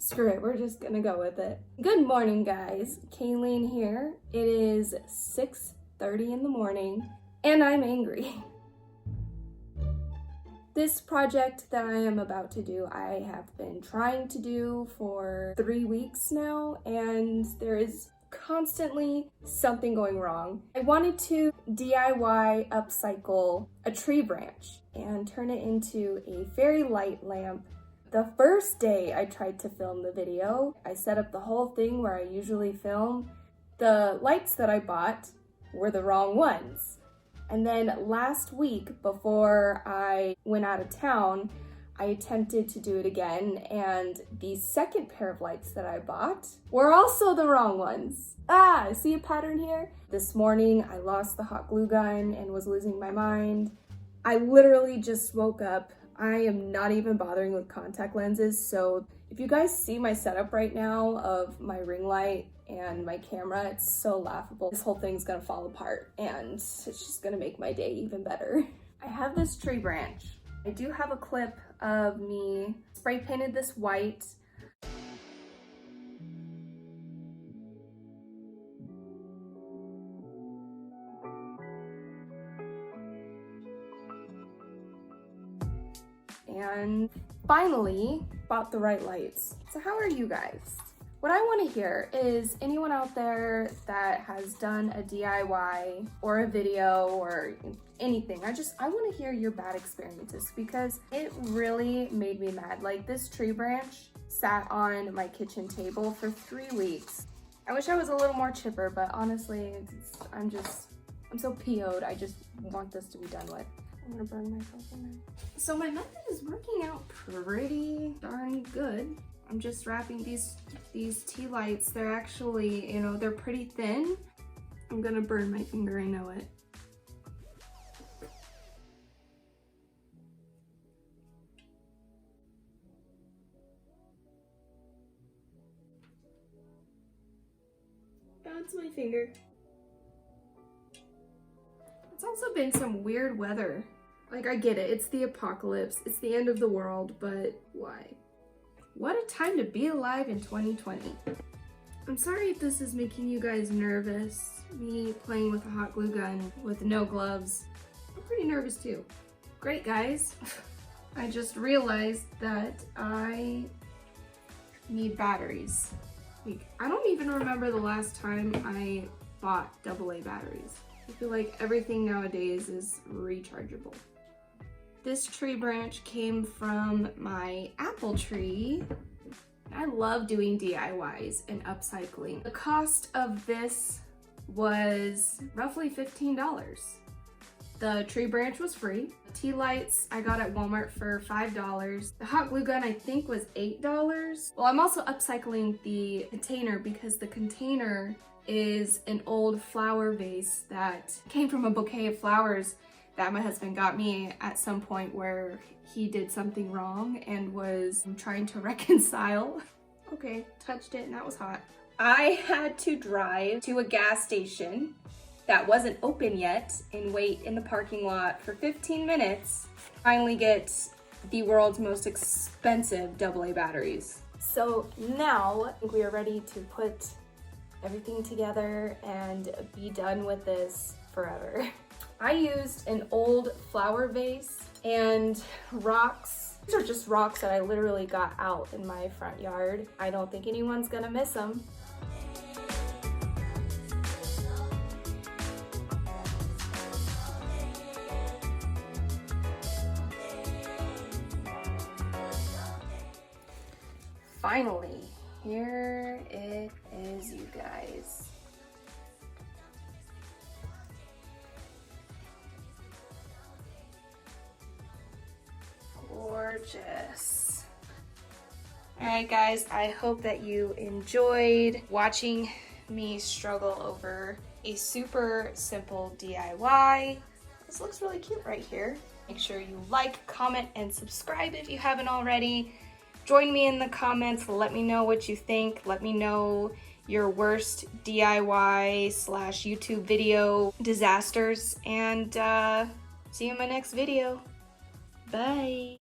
Screw it, we're just gonna go with it. Good morning, guys. Kaylene here. It is 6:30 in the morning, and I'm angry. This project that I am about to do, I have been trying to do for 3 weeks now, and there is constantly something going wrong. I wanted to DIY upcycle a tree branch and turn it into a fairy light lamp. The first day I tried to film the video, I set up the whole thing where I usually film. The lights that I bought were the wrong ones. And then last week, before I went out of town, I attempted to do it again, and the second pair of lights that I bought were also the wrong ones. See a pattern here? This morning, I lost the hot glue gun and was losing my mind. I literally just woke up. I am not even bothering with contact lenses, so if you guys see my setup right now of my ring light and my camera, it's so laughable. This whole thing's gonna fall apart, and it's just gonna make my day even better. I have this tree branch. I do have a clip of me spray painted this white. And finally bought the right lights. So how are you guys? What I want to hear is anyone out there that has done a DIY or a video or anything. I want to hear your bad experiences because it really made me mad. Like, this tree branch sat on my kitchen table for 3 weeks. I wish I was a little more chipper, but honestly, I'm so PO'd. I just want this to be done with. I'm gonna burn myself in there. So my method is working out pretty darn good. I'm just wrapping these tea lights. They're actually, they're pretty thin. I'm gonna burn my finger, I know it. That's my finger. It's also been some weird weather. Like, I get it, it's the apocalypse, it's the end of the world, but why? What a time to be alive in 2020. I'm sorry if this is making you guys nervous, me playing with a hot glue gun with no gloves. I'm pretty nervous too. Great, guys. I just realized that I need batteries. Like, I don't even remember the last time I bought AA batteries. I feel like everything nowadays is rechargeable. This tree branch came from my apple tree. I love doing DIYs and upcycling. The cost of this was roughly $15. The tree branch was free. Tea lights I got at Walmart for $5. The hot glue gun I think was $8. Well, I'm also upcycling the container because the container is an old flower vase that came from a bouquet of flowers that my husband got me at some point where he did something wrong and was trying to reconcile. Okay, touched it and that was hot. I had to drive to a gas station that wasn't open yet and wait in the parking lot for 15 minutes. Finally get the world's most expensive AA batteries. So now we are ready to put everything together and be done with this forever. I used an old flower vase and rocks. These are just rocks that I literally got out in my front yard. I don't think anyone's gonna miss them. Finally, here it is, you guys. Gorgeous. All right, guys, I hope that you enjoyed watching me struggle over a super simple DIY. This looks really cute right here. Make sure you like, comment, and subscribe if you haven't already. Join me in the comments. Let me know what you think. Let me know your worst DIY/YouTube video disasters, and see you in my next video. Bye.